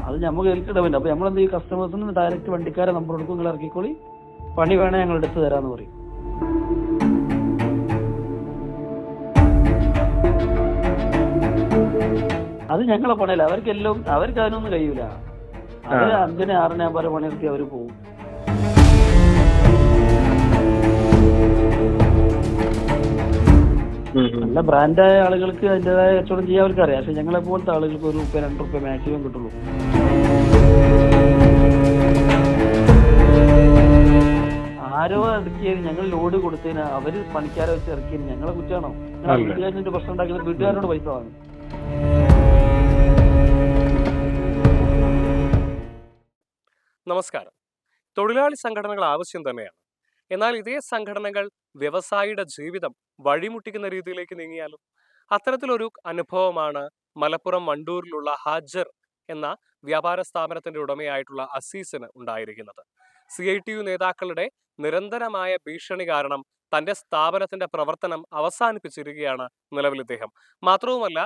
അത് നമുക്ക് ഏൽക്കിടാൻ പറ്റില്ല. അപ്പൊ നമ്മളെന്ത് ചെയ്യും, കസ്റ്റമേഴ്സിന് ഡയറക്റ്റ് വണ്ടിക്കാരെ നമ്പർ കൊടുക്കും, നിങ്ങൾ ഇറക്കിക്കോളി, പണി വേണേ ഞങ്ങൾ എടുത്തു തരാന്ന് പറയും. അത് ഞങ്ങളെ പണിയല്ല, അവർക്ക് അതിനൊന്നും കഴിയൂല. അവര് 5-ന് 6-ന് ആകുമ്പോൾ പണിയെടുത്തി അവര് പോകും. നല്ല ബ്രാൻഡായ ആളുകൾക്ക് അതിൻ്റെതായ കച്ചവടം ചെയ്യാൻ അവർക്ക് അറിയാം. പക്ഷെ ഞങ്ങളെ പോലത്തെ ആളുകൾക്ക് ₹1, ₹2 മാക്സിമം കിട്ടുള്ളൂ. ആരോ ഇറക്കിയത്, ഞങ്ങൾ ലോഡ് കൊടുത്തതിന് അവര് പണിക്കാരെ വെച്ച് ഇറക്കിയത് ഞങ്ങളെ കുറ്റാണോ? വീട്ടുകാരൻ്റെ പ്രശ്നം ഉണ്ടാക്കുന്നത് വീട്ടുകാരോട് പൈസ വാങ്ങും. നമസ്കാരം. തൊഴിലാളി സംഘടനകൾ ആവശ്യം തന്നെയാണ്. എന്നാൽ ഇതേ സംഘടനകൾ വ്യവസായിയുടെ ജീവിതം വഴിമുട്ടിക്കുന്ന രീതിയിലേക്ക് നീങ്ങിയാലും അത്തരത്തിലൊരു അനുഭവമാണ് മലപ്പുറം വണ്ടൂരിലുള്ള ഹാജർ എന്ന വ്യാപാര സ്ഥാപനത്തിന്റെ ഉടമയായിട്ടുള്ള അസീസിന് ഉണ്ടായിരിക്കുന്നത്. CITU നേതാക്കളുടെ നിരന്തരമായ ഭീഷണി കാരണം തന്റെ സ്ഥാപനത്തിന്റെ പ്രവർത്തനം അവസാനിപ്പിച്ചിരിക്കുകയാണ് നിലവിൽ ഇദ്ദേഹം. മാത്രവുമല്ല,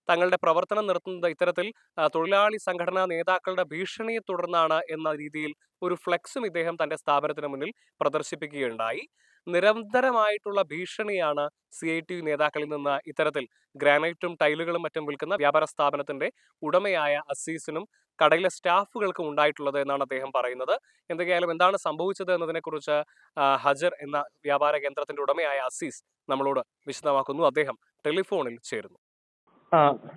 തങ്ങളുടെ പ്രവർത്തനം നിർത്തുന്നത് ഇത്തരത്തിൽ തൊഴിലാളി സംഘടനാ നേതാക്കളുടെ ഭീഷണിയെ തുടർന്നാണ് എന്ന രീതിയിൽ ഒരു ഫ്ലെക്സും ഇദ്ദേഹം തന്റെ സ്ഥാപനത്തിന് മുന്നിൽ പ്രദർശിപ്പിക്കുകയുണ്ടായി. നിരന്തരമായിട്ടുള്ള ഭീഷണിയാണ് CITU നേതാക്കളിൽ നിന്ന് ഇത്തരത്തിൽ ഗ്രാനൈറ്റും ടൈലുകളും മറ്റും വിൽക്കുന്ന വ്യാപാര സ്ഥാപനത്തിന്റെ ഉടമയായ അസീസിനും കടയിലെ സ്റ്റാഫുകൾക്കും ഉണ്ടായിട്ടുള്ളത് എന്നാണ് അദ്ദേഹം പറയുന്നത്. എന്തൊക്കെയായാലും എന്താണ് സംഭവിച്ചത് എന്നതിനെക്കുറിച്ച് ഹജർ എന്ന വ്യാപാര കേന്ദ്രത്തിന്റെ ഉടമയായ അസീസ് നമ്മളോട് വിശദമാക്കുന്നു. അദ്ദേഹം ടെലിഫോണിൽ ചേരുന്നു.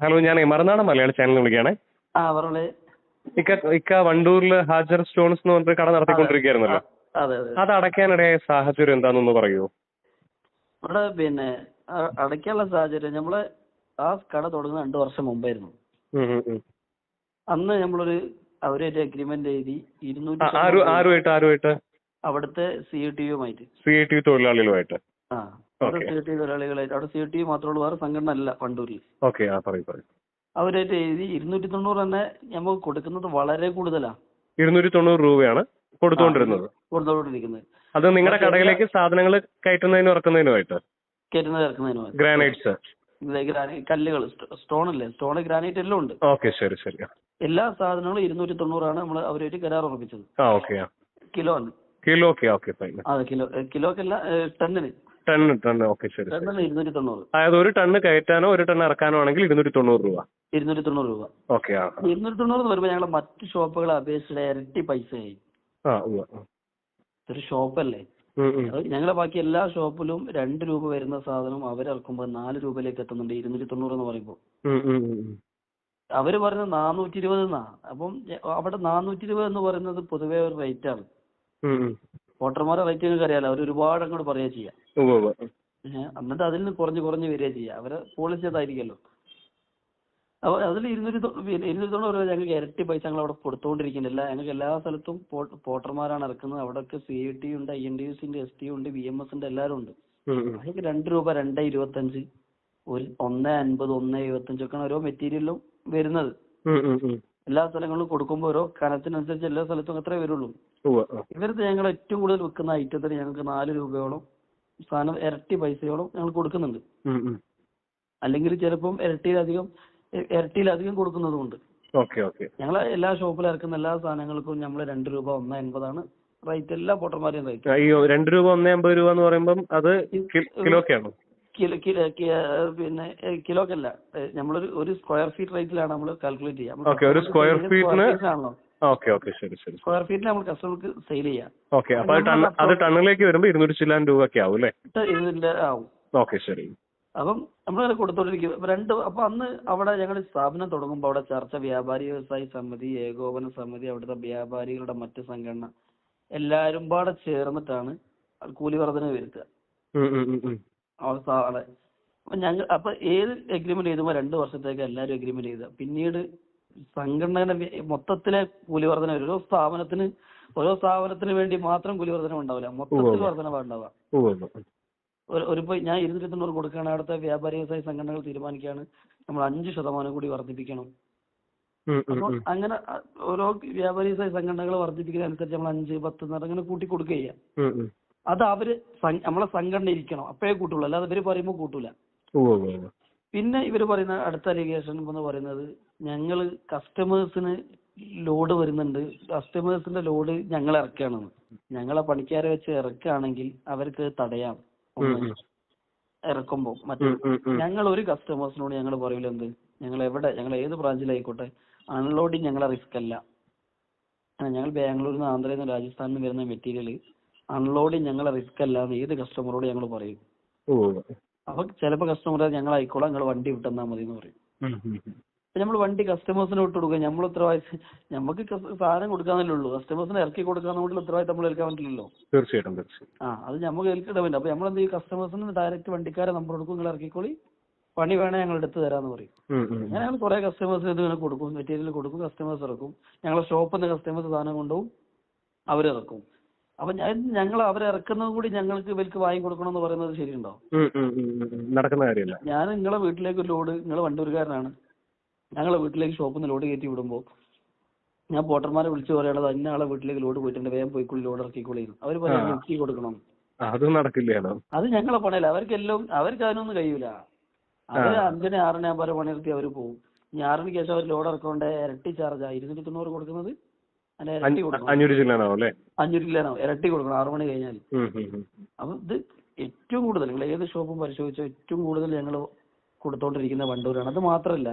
ഹലോ, ഞാൻ മറുനാടൻ മലയാളി ചാനലിൽ വിളിക്കുകയാണേ. ഇക്ക വണ്ടൂരില് ഹാജർ സ്റ്റോൺസ് എന്ന് പറഞ്ഞിട്ട് കട നടത്തിക്കൊണ്ടിരിക്കുകയായിരുന്നല്ലോ. അത് അടയ്ക്കാനിടയായ സാഹചര്യം എന്താണെന്നൊന്ന് പറയുമോ? ഇവിടെ അടയ്ക്കാനുള്ള സാഹചര്യം, നമ്മള് ആ കട തുടങ്ങുന്ന 2 വർഷം മുമ്പായിരുന്നു. അന്ന് നമ്മളൊരു അവരായിട്ട് അഗ്രിമെന്റ് എഴുതി 200 അവിടുത്തെ CITU-യുമായിട്ട്, CITU തൊഴിലാളികളുമായിട്ട്. CITU തൊഴിലാളികളായിട്ട്, അവിടെ CITU മാത്രമുള്ള വേറെ സംഘടന അല്ല വണ്ടൂരിൽ. അവരായിട്ട് എഴുതി 290 തന്നെ നമുക്ക് കൊടുക്കുന്നത് വളരെ കൂടുതലാണ്. 290 രൂപയാണ് കൊടുത്തുകൊണ്ടിരിക്കുന്നത്. അത് നിങ്ങളുടെ കടയിലേക്ക് സാധനങ്ങൾ കയറ്റുന്നതിനും ഇറക്കുന്നതിനുമായിട്ട്? ഇറക്കുന്നതിനുമായിട്ട് ഗ്രാനൈറ്റ്സ്, കല്ലുകൾ, സ്റ്റോൺ ഗ്രാനൈറ്റ് എല്ലാം ഉണ്ട്. ശരി. എല്ലാ സാധനങ്ങളും 290 നമ്മൾ അവരായിട്ട് കരാർ ഉറപ്പിച്ചത്. കിലോന്. കിലോക്കല്ല, ടണ്ണിന്. ടണ്ണിന് 290. അതായത് 1 ടണ്ണ് കയറ്റാനോ 1 ടണ്ണ് ഇറക്കാനോ ആണെങ്കിൽ 290 രൂപ. 290 രൂപ. 290 എന്ന് പറയുമ്പോൾ ഞങ്ങളെ മറ്റു ഷോപ്പുകളെ അപേക്ഷിച്ച് ഇരട്ടി പൈസയായി. ഒരു ഷോപ്പല്ലേ. ഞങ്ങളെ ബാക്കി എല്ലാ ഷോപ്പിലും 2 രൂപ വരുന്ന സാധനം അവരിറക്കുമ്പോൾ 4 രൂപയിലേക്ക് എത്തുന്നുണ്ട്. 290 എന്ന് പറയുമ്പോൾ അവര് പറയുന്നത് 420 എന്നാ. അപ്പം അവിടെ 420 എന്ന് പറയുന്നത് പൊതുവേ ഒരു റേറ്റ് ആണ്. വോട്ടർമാരുടെ റേറ്റ് നിങ്ങൾക്ക് അറിയാലോ, അവർ ഒരുപാട് അങ്ങോട്ട് പറയുക ചെയ്യാം. എന്നിട്ട് അതിൽ നിന്ന് കുറഞ്ഞ് വരിക ചെയ്യുക. അവരെ പോളിസി അതായിരിക്കല്ലോ. അപ്പൊ അതിൽ 290 രൂപ ഞങ്ങൾക്ക് ഇരട്ടി പൈസ ഞങ്ങൾ അവിടെ കൊടുത്തുകൊണ്ടിരിക്കുന്നില്ല. ഞങ്ങൾക്ക് എല്ലാ സ്ഥലത്തും പോട്ടർമാരാണ് ഇറക്കുന്നത്. അവിടെയൊക്കെ CITU ഉണ്ട്, INTUC-ന്റെ, STU ഉണ്ട്, BMS-ന്റെ എല്ലാവരും ഉണ്ട്. അതിലേക്ക് 2 രൂപ, 2.25, 1.50, 1.75 ഒക്കെയാണ് ഓരോ മെറ്റീരിയലും വരുന്നത്. എല്ലാ സ്ഥലങ്ങളിലും കൊടുക്കുമ്പോൾ ഓരോ കനത്തിനനുസരിച്ച് എല്ലാ സ്ഥലത്തും അത്രേ വരുള്ളൂ. ഇവരത്തെ ഞങ്ങൾ ഏറ്റവും കൂടുതൽ വിൽക്കുന്ന ഐറ്റത്തിന് ഞങ്ങൾക്ക് 4 രൂപയോളം സാധനം ഇരട്ടി പൈസയോളം ഞങ്ങൾ കൊടുക്കുന്നുണ്ട്. അല്ലെങ്കിൽ ചിലപ്പം ഇരട്ടിയിലധികം കൊടുക്കുന്നതുകൊണ്ട് ഞങ്ങൾ എല്ലാ ഷോപ്പിലും ഇറക്കുന്ന എല്ലാ സാധനങ്ങൾക്കും നമ്മൾ 2 രൂപ, 1.50 റേറ്റ്. എല്ലാ പോട്ടർമാരെയും റേറ്റ്. 2 രൂപ, 1.50 രൂപ എന്ന് പറയുമ്പോൾ അത് കിലോക്കാണോ? കിലോക്കല്ല, നമ്മളൊരു സ്ക്വയർ ഫീറ്റ് റേറ്റിലാണ് നമ്മൾ കാൽക്കുലേറ്റ് ചെയ്യാം. ഒരു സ്ക്വയർ ഫീറ്റിന് സ്ക്വയർ ഫീറ്റിന് നമ്മൾ കസ്റ്റമർക്ക് സെയിൽ ചെയ്യാം. അത് ടണ്ണിലേക്ക് വരുമ്പോൾ 200 ചില്ലാൻ രൂപ ഒക്കെ ആവും അല്ലേ? ആവും. ശരി. അപ്പം നമ്മളങ്ങനെ കൊടുത്തോണ്ടിരിക്കും. അപ്പൊ അന്ന് അവിടെ ഞങ്ങൾ സ്ഥാപനം തുടങ്ങുമ്പോൾ അവിടെ ചർച്ച, വ്യാപാരി വ്യവസായി സമിതി, ഏകോപന സമിതി, അവിടുത്തെ വ്യാപാരികളുടെ മറ്റ് സംഘടന എല്ലാരും പാടെ ചേർന്നിട്ടാണ് കൂലി വർധന വരുത്തുക. അപ്പൊ ഏത് എഗ്രിമെന്റ് ചെയ്തുമ്പോ 2 വർഷത്തേക്ക് എല്ലാരും എഗ്രിമെന്റ് ചെയ്ത, പിന്നീട് സംഘടന മൊത്തത്തിലെ കൂലി വർധന വരും. ഓരോ സ്ഥാപനത്തിന് വേണ്ടി മാത്രം കൂലി വർധന ഉണ്ടാവില്ല, മൊത്തത്തിൽ വർധന ഉണ്ടാവാം. ഞാൻ 290 കൊടുക്കുകയാണ്, അവിടുത്തെ വ്യാപാരി വ്യവസായ സംഘടനകൾ തീരുമാനിക്കുകയാണ് നമ്മൾ 5% കൂടി വർദ്ധിപ്പിക്കണം. അപ്പൊ അങ്ങനെ ഓരോ വ്യാപാരി വ്യവസായ സംഘടനകൾ വർദ്ധിപ്പിക്കുന്നതനുസരിച്ച് നമ്മൾ 5, 10 അങ്ങനെ കൂട്ടി കൊടുക്കുക ചെയ്യാം. അത് അവര് നമ്മളെ സംഘടന ഇരിക്കണം, അപ്പഴേ കൂട്ടുള്ളൂ, അല്ലാതെ ഇവര് പറയുമ്പോൾ കൂട്ടൂല. പിന്നെ ഇവര് പറയുന്ന അടുത്ത അലിഗേഷൻ എന്ന് പറയുന്നത് ഞങ്ങള് കസ്റ്റമേഴ്സിന് ലോഡ് വരുന്നുണ്ട്, കസ്റ്റമേഴ്സിന്റെ ലോഡ് ഞങ്ങൾ ഇറക്കുകയാണ്. ഞങ്ങളെ പണിക്കാരെ വെച്ച് ഇറക്കുകയാണെങ്കിൽ അവർക്ക് തടയാം ഒന്ന് ഇറക്കുമ്പോൾ. മറ്റേ ഞങ്ങൾ ഒരു കസ്റ്റമേഴ്സിനോട് ഞങ്ങൾ പറയൂല എന്ത്, ഞങ്ങൾ ഏത് ബ്രാഞ്ചിലായിക്കോട്ടെ അൺലോഡിങ് ഞങ്ങളെ റിസ്ക് അല്ല. ഞങ്ങൾ ബാംഗ്ലൂരിൽ നിന്ന് ആന്ധ്രയിൽ നിന്ന് രാജസ്ഥാനിൽ നിന്ന് വരുന്ന മെറ്റീരിയൽ അൺലോഡിങ് ഞങ്ങളെ റിസ്ക് അല്ല എന്ന് ഏത് കസ്റ്റമറോട് ഞങ്ങൾ പറയും. അപ്പൊ ചിലപ്പോ കസ്റ്റമർ ഞങ്ങൾ ആയിക്കോളാം, നിങ്ങൾ വണ്ടി വിട്ടെന്നാ മതി എന്ന് പറയും. നമ്മൾ വണ്ടി കസ്റ്റമേഴ്സിന് വിട്ട് കൊടുക്കുക, നമ്മൾ ഉത്തരവാദിത്തം നമുക്ക് സാധനം കൊടുക്കാന്നല്ലേ ഉള്ളൂ. കസ്റ്റമേഴ്സിന് ഇറക്കി കൊടുക്കാന്നുള്ള ഉത്തരവാദിത്തം നമ്മൾ ഏൽക്കാൻ പറ്റില്ലല്ലോ. തീർച്ചയായിട്ടും. അത് നമുക്ക് ഏൽക്കേണ്ട പറ്റില്ല. അപ്പൊ നമ്മൾ എന്ത് ചെയ്യും, കസ്റ്റമേഴ്സിന് ഡയറക്റ്റ് വണ്ടിക്കാരെ നമ്പർ കൊടുക്കും, നിങ്ങൾ ഇറക്കിക്കോളി, പണി വേണേ ഞങ്ങൾ എടുത്ത് തരാന്ന് പറയും. അങ്ങനെ ഞങ്ങൾ കുറെ കസ്റ്റമേഴ്സിന് ഇത് കൊടുക്കും, മെറ്റീരിയൽ കൊടുക്കും, കസ്റ്റമേഴ്സ് ഇറക്കും. ഞങ്ങളെ ഷോപ്പിൽ നിന്ന് കസ്റ്റമേഴ്സ് സാധനം കൊണ്ടുപോകും, അവരിറക്കും. അപ്പൊ ഞങ്ങൾ അവരെ ഇറക്കുന്നതും കൂടി ഞങ്ങൾക്ക് ഇവർക്ക് വാങ്ങി കൊടുക്കണം എന്ന് പറയുന്നത് ശരിയുണ്ടോ? നടക്കുന്ന കാര്യമല്ല. ഞാൻ നിങ്ങളെ വീട്ടിലേക്ക് ഒരു ലോഡ്, നിങ്ങൾ വണ്ടൂർക്കാരനാണ്, ഞങ്ങളെ വീട്ടിലേക്ക് ഷോപ്പിൽ നിന്ന് ലോഡ് കയറ്റി വിടുമ്പോൾ ഞാൻ പോട്ടർമാരെ വിളിച്ചു പറയണത് ഇന്ന ആളെ വീട്ടിലേക്ക് ലോഡ് പോയിട്ടുണ്ട്, വേഗം പോയിക്കുള്ളി ലോഡ് ഇറക്കിക്കൊള്ളി. അവർ പറയാൻ ഇറക്കി കൊടുക്കണം. അത് നടക്കില്ല. അത് ഞങ്ങളെ പണിയല്ല. അവർക്ക് അതിനൊന്നും കഴിയൂല. അവര് 5-ന് 6-ന് ആകുമ്പോൾ പണിയെടുത്തി അവർ പോകും. ഇനി 6-ന് ശേഷം അവർ ലോഡ് ഇറക്കൊണ്ട് ഇരട്ടി ചാർജാ 290 കൊടുക്കുന്നത്. അതിന്റെ ഇരട്ടി കൊടുക്കണം. 500 ചില്ലാനോ ഇരട്ടി കൊടുക്കണം 6 മണി കഴിഞ്ഞാൽ. അപ്പൊ ഇത് ഏറ്റവും കൂടുതൽ നിങ്ങൾ ഏത് ഷോപ്പും പരിശോധിച്ചോ ഏറ്റവും കൂടുതൽ ഞങ്ങൾ കൊടുത്തോണ്ടിരിക്കുന്ന വണ്ടൂരാണ്. അത് മാത്രമല്ല,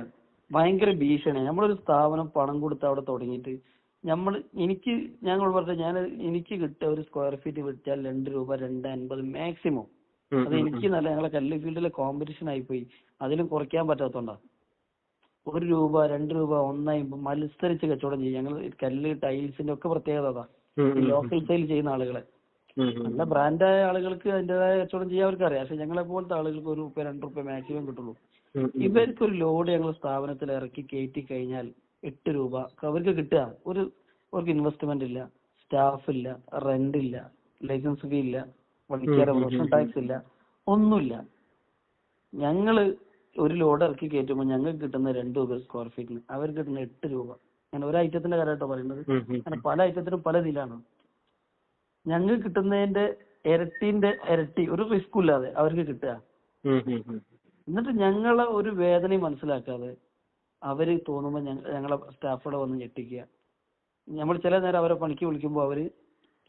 ഭയങ്കര ഭീഷണി. നമ്മളൊരു സ്ഥാപനം പണം കൊടുത്ത് അവിടെ തുടങ്ങിയിട്ട് എനിക്ക് കിട്ടിയ ഒരു സ്ക്വയർ ഫീറ്റ് വിറ്റാൽ 2 രൂപ 2.50 മാക്സിമം. അത് എനിക്ക് നല്ല ഞങ്ങളെ കല്ല് ഫീൽഡിലെ കോമ്പറ്റീഷൻ ആയിപ്പോയി. അതിലും കുറയ്ക്കാൻ പറ്റാത്തോണ്ടാ. 1 രൂപ 2 രൂപ 1.50 മത്സരിച്ച് കച്ചവടം ചെയ്യും. ഞങ്ങൾ കല്ല് ടൈൽസിന്റെ ഒക്കെ പ്രത്യേകത അതാ. ലോക്കൽ സെയിൽ ചെയ്യുന്ന ആളുകളെ, നല്ല ബ്രാൻഡായ ആളുകൾക്ക് അതിന്റേതായ കച്ചവടം ചെയ്യാൻ അവർക്ക് അറിയാം. പക്ഷെ ഞങ്ങളെ പോലത്തെ ആളുകൾക്ക് 1 രൂപ 2 രൂപ മാക്സിമം കിട്ടുള്ളൂ. ഇവർക്കൊരു ലോഡ് ഞങ്ങൾ സ്ഥാപനത്തിൽ ഇറക്കി കയറ്റി കഴിഞ്ഞാൽ 8 രൂപ അവർക്ക് കിട്ടുക. അവർക്ക് ഇൻവെസ്റ്റ്മെന്റ് ഇല്ല, സ്റ്റാഫ് ഇല്ല, റെന്റ് ഇല്ല, ലൈസൻസ് ഫീ ഇല്ല, പണിക്കാരെ പ്രൊഫഷണൽ ടാക്സ് ഇല്ല, ഒന്നുമില്ല. ഞങ്ങള് ഒരു ലോഡ് ഇറക്കി കയറ്റുമ്പോൾ ഞങ്ങൾക്ക് കിട്ടുന്ന 2 രൂപ സ്ക്വയർ ഫീറ്റിന്, അവർക്ക് കിട്ടുന്ന 8 രൂപ. അങ്ങനെ ഒരു ഐറ്റത്തിന്റെ കാര്യമായിട്ടോ പറയുന്നത്. അങ്ങനെ പല ഐറ്റത്തിനും പല ഇതിലാണ്. ഞങ്ങൾക്ക് കിട്ടുന്നതിന്റെ ഇരട്ടിന്റെ ഇരട്ടി ഒരു റിസ്ക്കും ഇല്ലാതെ അവർക്ക് കിട്ടുക. എന്നിട്ട് ഞങ്ങളെ ഒരു വേദനയും മനസ്സിലാക്കാതെ അവര് തോന്നുമ്പോൾ ഞങ്ങളെ സ്റ്റാഫോടെ വന്ന് ഞെട്ടിക്കുക. നമ്മൾ ചില നേരം അവരെ പണിക്ക് വിളിക്കുമ്പോൾ അവര്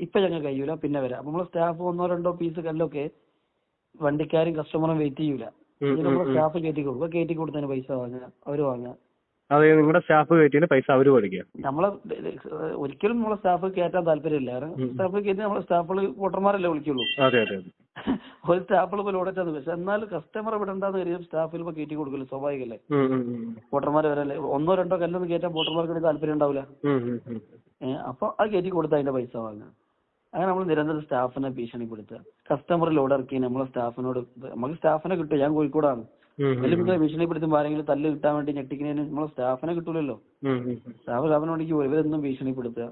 ഇപ്പൊ ഞങ്ങൾ കഴിയൂല, പിന്നെ വരാം. അപ്പൊ നമ്മളെ സ്റ്റാഫ് 1-2 പീസ് കല്ലൊക്കെ വണ്ടിക്കാരും കസ്റ്റമറും വെയിറ്റ് ചെയ്യൂല. നമ്മളെ സ്റ്റാഫ് കയറ്റി കൊടുത്തതിന് പൈസ വാങ്ങുക, അവര് വാങ്ങുക. അതെ, നിങ്ങളുടെ സ്റ്റാഫ് കയറ്റിന് പൈസ അവര് കൊടുക്കുക. നമ്മളെ ഒരിക്കലും നമ്മളെ സ്റ്റാഫ് കയറ്റാൻ താല്പര്യമില്ല. കാരണം സ്റ്റാഫ് കയറ്റി നമ്മളെ സ്റ്റാഫുകൾ വോട്ടർമാരല്ലേ വിളിക്കുള്ളൂ. ഒരു സ്റ്റാഫുകൾ പോലും ഓടറ്റാന്ന്. പക്ഷെ എന്നാൽ കസ്റ്റമറെ വിടണ്ടെന്ന് കരുതി സ്റ്റാഫിൽ ഇപ്പൊ കയറ്റി കൊടുക്കില്ല, സ്വാഭാവികല്ലേ. വോട്ടർമാർ വരല്ലേ, 1-2 കല്ലൊന്നും കയറ്റാൻ വോട്ടർമാർക്ക് താല്പര്യം ഉണ്ടാവില്ല. അപ്പൊ അത് കയറ്റി കൊടുത്ത് അതിന്റെ പൈസ വാങ്ങുക. അങ്ങനെ നമ്മൾ നിരന്തരം സ്റ്റാഫിനെ ഭീഷണിപ്പെടുത്തുക. കസ്റ്റമർ ലോഡ് ഇറക്കി നമ്മളെ സ്റ്റാഫിനോട്, നമുക്ക് സ്റ്റാഫിനെ കിട്ടും. ഞാൻ കോഴിക്കോടാണ്. വലിയ ഭീഷണിപ്പെടുത്തുമ്പോൾ ആരെങ്കിലും തല്ല് കിട്ടാൻ വേണ്ടി ഞെട്ടിക്കുന്നതിന് നമ്മളെ സ്റ്റാഫിനെ കിട്ടൂലല്ലോ. സ്റ്റാഫിനെ വേണ്ടി ഇവരെന്നും ഭീഷണിപ്പെടുത്തുക,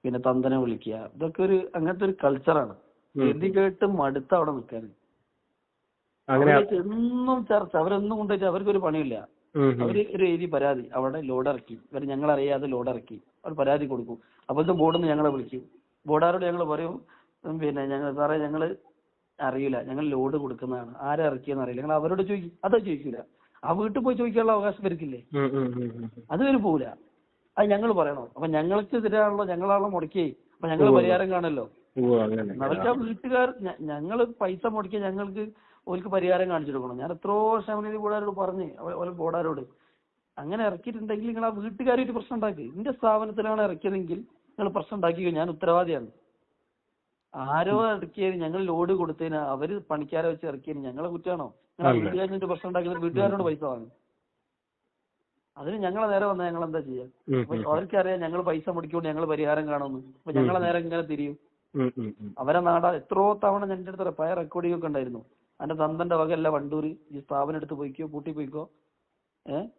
പിന്നെ തന്തനെ വിളിക്കുക. ഇതൊക്കെ അങ്ങനത്തെ ഒരു കൾച്ചറാണ്. എഴുതി കേട്ട് മടുത്ത അവിടെ നിൽക്കാൻ. എന്നും ചർച്ച, അവരൊന്നും കൊണ്ടുപോയിട്ട് അവർക്കൊരു പണിയില്ല. അവര് ഒരു എഴുതി പരാതി, അവിടെ ലോഡ് ഇറക്കി, ഇവർ ഞങ്ങളറിയാതെ ലോഡ് ഇറക്കി, അവർ പരാതി കൊടുക്കും. അപ്പോഴത്തെ ബോർഡിൽ നിന്ന് ഞങ്ങളെ വിളിക്കും. ബോർഡാരോട് ഞങ്ങൾ പറയും, പിന്നെ സാറേ ഞങ്ങള് അറിയില്ല, ഞങ്ങൾ ലോഡ് കൊടുക്കുന്നതാണ്, ആരെ ഇറക്കിയെന്ന് അറിയില്ല. ഞങ്ങൾ അവരോട് ചോദിക്കും. അതാ ചോദിക്കൂല. ആ വീട്ടിൽ പോയി ചോദിക്കാനുള്ള അവകാശം വരിക്കില്ലേ? അത് വരെ പോവില്ല. അത് ഞങ്ങൾ പറയണോ? അപ്പൊ ഞങ്ങൾക്ക് എതിരാണല്ലോ, ഞങ്ങളാണല്ലോ മുടക്കി. അപ്പൊ ഞങ്ങൾ പരിഹാരം കാണല്ലോ. അവർക്ക് ആ വീട്ടുകാർ ഞങ്ങൾ പൈസ മുടക്കി ഞങ്ങൾക്ക് ഓർക്ക് പരിഹാരം കാണിച്ചു കൊടുക്കണം. ഞാൻ എത്രയോ ക്ഷേമനിധി ബോർഡാരോട് പറഞ്ഞ്, ബോർഡാരോട് അങ്ങനെ ഇറക്കിയിട്ടുണ്ടെങ്കിൽ നിങ്ങൾ ആ വീട്ടുകാരായിട്ട് പ്രശ്നം ഉണ്ടാക്കി. എന്റെ സ്ഥാപനത്തിലാണ് ഇറക്കിയതെങ്കിൽ നിങ്ങൾ പ്രശ്നം ഉണ്ടാക്കി, ഞാൻ ഉത്തരവാദിയാണ്. ആരോ ഇറക്കിയതിന്, ഞങ്ങൾ ലോഡ് കൊടുത്തതിന്, അവര് പണിക്കാരെ വെച്ച് ഇറക്കിയതിന് ഞങ്ങളെ കുറ്റാണോ? നിങ്ങൾ വീട്ടുകാരിന്റെ പ്രശ്നം ഉണ്ടാക്കിയത് വീട്ടുകാരോട് പൈസ വാങ്ങും. അതിന് ഞങ്ങളെ നേരെ വന്നാൽ ഞങ്ങൾ എന്താ ചെയ്യാ? അവർക്കറിയാം ഞങ്ങൾ പൈസ മുടക്കിക്കൊണ്ട് ഞങ്ങൾ പരിഹാരം കാണുമെന്ന്. അപ്പൊ ഞങ്ങളെ നേരെ ഇങ്ങനെ തിരിയും. അവരെ എത്രയോ തവണ എന്റെ അടുത്ത് പഴയ റെക്കോർഡിംഗ് ഒക്കെ ഉണ്ടായിരുന്നു. അതിന്റെ തന്തന്റെ വകയല്ല വണ്ടൂര്, ഈ സ്ഥാപനം എടുത്ത് പോയിക്കോ, പൂട്ടി പോയിക്കോ,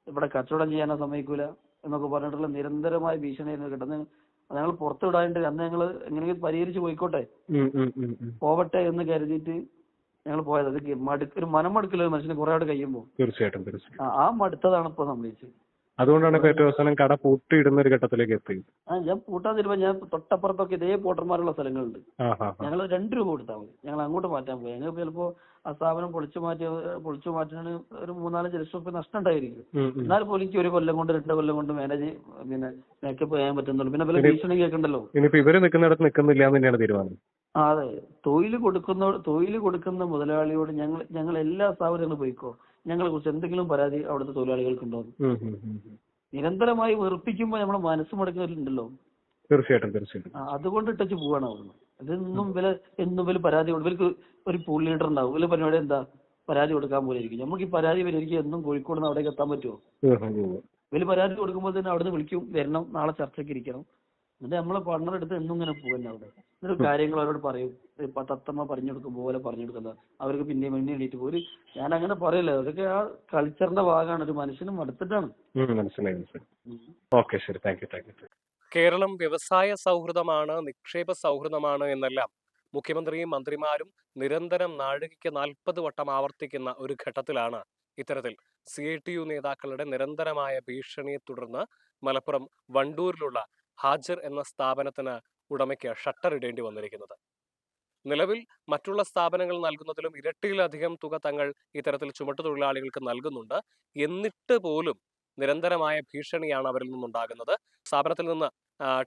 ഇവിടെ കച്ചവടം ചെയ്യാനോ സമ്മതിക്കൂല എന്നൊക്കെ പറഞ്ഞിട്ടുള്ള നിരന്തരമായ ഭീഷണിയായിരുന്നു കിട്ടുന്നത്. ഞങ്ങൾ പുറത്തു വിടാണ്ട് അന്ന് ഞങ്ങൾ എങ്ങനെയെങ്കിലും പരിഹരിച്ച് പോയിക്കോട്ടെ, പോവട്ടെ എന്ന് കരുതിയിട്ട് ഞങ്ങൾ പോയത്. അത് ഒരു മനമടുക്കില്ല മനുഷ്യന് കുറെ അവിടെ കഴിയുമ്പോൾ. തീർച്ചയായിട്ടും ആ മടുത്തതാണ് ഇപ്പൊ സംഭവിച്ചത്. അതുകൊണ്ടാണ് ഇപ്പൊ ഏറ്റവും അവസാനം കട പൂട്ടിയിടുന്ന ഒരു ഘട്ടത്തിലേക്ക് എത്തി. ഞാൻ പൂട്ടാൻ തീരുമാനം, ഞാൻ തൊട്ടപ്പുറത്തൊക്കെ ഇതേ പോട്ടന്മാരുള്ള സ്ഥലങ്ങളുണ്ട്. ആ ഹാ ഹാ. ഞങ്ങൾ 2 രൂപ കൊടുത്താൽ മതി, ഞങ്ങൾ അങ്ങോട്ട് മാറ്റാൻ പോയി. ഞങ്ങൾക്ക് ചിലപ്പോ ആ സ്ഥാപനം പൊളിച്ചു മാറ്റാൻ ഒരു 3-4 ലക്ഷം രൂപ നഷ്ടം ഉണ്ടായിരിക്കും. എന്നാൽ പോലും എനിക്ക് 1 കൊല്ലം കൊണ്ട് 2 കൊല്ലം കൊണ്ട് മാനേജ് മേക്കപ്പ് ചെയ്യാൻ പറ്റുന്നുള്ളൂ. പിന്നെ പല ഭീഷണി കേൾക്കണ്ടല്ലോ. ഇനിയിപ്പോ ഇവര് നിൽക്കുന്നിടത്ത് നിൽക്കുന്നില്ല എന്ന് തന്നെയാണ് തീരുമാനം. അതെ, തൊഴിൽ കൊടുക്കുന്ന മുതലാളിയോട് ഞങ്ങൾ എല്ലാ സ്ഥാപനങ്ങളും പോയിക്കോ, ഞങ്ങളെ കുറിച്ച് എന്തെങ്കിലും പരാതി അവിടുത്തെ തൊഴിലാളികൾക്കുണ്ടോ? നിരന്തരമായി വെറുപ്പിക്കുമ്പോ നമ്മുടെ മനസ്സ് മടക്കുന്നുണ്ടല്ലോ. തീർച്ചയായിട്ടും. അതുകൊണ്ട് ഇട്ടച്ച് പോവാണ് അവിടുന്ന്. എന്നും ഇവര് പരാതി ഇവർക്ക് ഒരു പൂൾ ലീഡർ ഉണ്ടാവും. ഇവര് പരിപാടി എന്താ, പരാതി കൊടുക്കാൻ പോലെ ഇരിക്കും. നമുക്ക് ഈ പരാതി വരികയായിരിക്കും എന്നും കോഴിക്കോട് നിന്ന് അവിടേക്ക് എത്താൻ പറ്റുമോ? ഇവര് പരാതി കൊടുക്കുമ്പോൾ തന്നെ അവിടുന്ന് വിളിക്കും, വരണം, നാളെ ചർച്ചയ്ക്ക് ഇരിക്കണം. എന്നിട്ട് നമ്മളെ പാർട്ണർ എടുത്ത് എന്നും ഇങ്ങനെ പോകുന്ന അവിടെ. എന്നിട്ട് കാര്യങ്ങൾ അവരോട് പറയും, തത്തമ്മ പറഞ്ഞു കൊടുക്കും പോലെ പറഞ്ഞു കൊടുക്കുന്ന അവർക്ക് പിന്നെ എണീറ്റ് പോലും. ഞാൻ അങ്ങനെ പറയില്ല, അതൊക്കെ ആ കൾച്ചറിന്റെ ഭാഗമാണ്. ഒരു മനുഷ്യന് മടുത്തിട്ടാണ്. ഓക്കെ, ശരി, താങ്ക് യു. കേരളം വ്യവസായ സൗഹൃദമാണ്, നിക്ഷേപ സൗഹൃദമാണ് എന്നെല്ലാം മുഖ്യമന്ത്രിയും മന്ത്രിമാരും നിരന്തരം നാഴികയ്ക്ക് 40 വട്ടം ആവർത്തിക്കുന്ന ഒരു ഘട്ടത്തിലാണ് ഇത്തരത്തിൽ CITU നേതാക്കളുടെ നിരന്തരമായ ഭീഷണിയെ തുടർന്ന് മലപ്പുറം വണ്ടൂരിലുള്ള ഹാജർ എന്ന സ്ഥാപനത്തിന് ഉടമയ്ക്ക് ഷട്ടർ ഇടേണ്ടി വന്നിരിക്കുന്നത്. നിലവിൽ മറ്റുള്ള സ്ഥാപനങ്ങൾ നൽകുന്നതിലും ഇരട്ടിയിലധികം തുക തങ്ങൾ ഇത്തരത്തിൽ ചുമട്ടുതൊഴിലാളികൾക്ക് നൽകുന്നുണ്ട്. എന്നിട്ട് പോലും നിരന്തരമായ ഭീഷണിയാണ് അവരിൽ നിന്നുണ്ടാകുന്നത്. സ്ഥാപനത്തിൽ നിന്ന്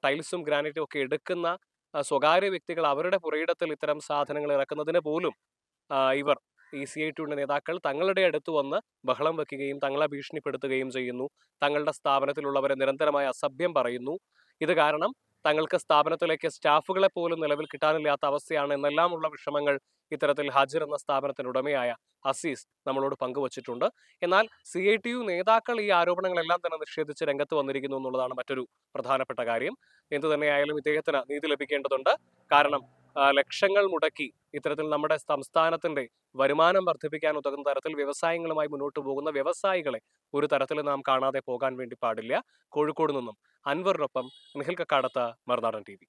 ടൈൽസും ഗ്രാനൈറ്റും ഒക്കെ എടുക്കുന്ന സ്വകാര്യ വ്യക്തികൾ അവരുടെ പുരയിടത്തിൽ ഇത്തരം സാധനങ്ങൾ ഇറക്കുന്നതിന് പോലും ഇവർ ഈ CITU നേതാക്കൾ തങ്ങളുടെ അടുത്ത് വന്ന് ബഹളം വെക്കുകയും തങ്ങളെ ഭീഷണിപ്പെടുത്തുകയും ചെയ്യുന്നു. തങ്ങളുടെ സ്ഥാപനത്തിലുള്ളവരെ നിരന്തരമായ അസഭ്യം പറയുന്നു. ഇത് കാരണം തങ്ങൾക്ക് സ്ഥാപനത്തിലേക്ക് സ്റ്റാഫുകളെ പോലും നിലവിൽ കിട്ടാനില്ലാത്ത അവസ്ഥയാണ് എന്നെല്ലാമുള്ള വിഷമങ്ങൾ ഇത്തരത്തിൽ ഹാജിർ എന്ന സ്ഥാപനത്തിന് ഉടമയായ അസീസ് നമ്മളോട് പങ്കുവച്ചിട്ടുണ്ട്. എന്നാൽ CITU നേതാക്കൾ ഈ ആരോപണങ്ങളെല്ലാം തന്നെ നിഷേധിച്ച് രംഗത്ത് വന്നിരിക്കുന്നു എന്നുള്ളതാണ് മറ്റൊരു പ്രധാനപ്പെട്ട കാര്യം. എന്തു തന്നെയായാലും ഇദ്ദേഹത്തിന് നീതി ലഭിക്കേണ്ടതുണ്ട്. കാരണം ലക്ഷങ്ങൾ മുടക്കി ഇത്തരത്തിൽ നമ്മുടെ സംസ്ഥാനത്തിന്റെ വരുമാനം വർദ്ധിപ്പിക്കാൻ ഉതകുന്ന തരത്തിൽ വ്യവസായങ്ങളുമായി മുന്നോട്ട് പോകുന്ന വ്യവസായികളെ ഒരു തരത്തിൽ നാം കാണാതെ പോകാൻ വേണ്ടി പാടില്ല. കോഴിക്കോട് നിന്നും അൻവറിനൊപ്പം നിഖിൽ കക്കാടത്ത്, മറുനാടൻ TV.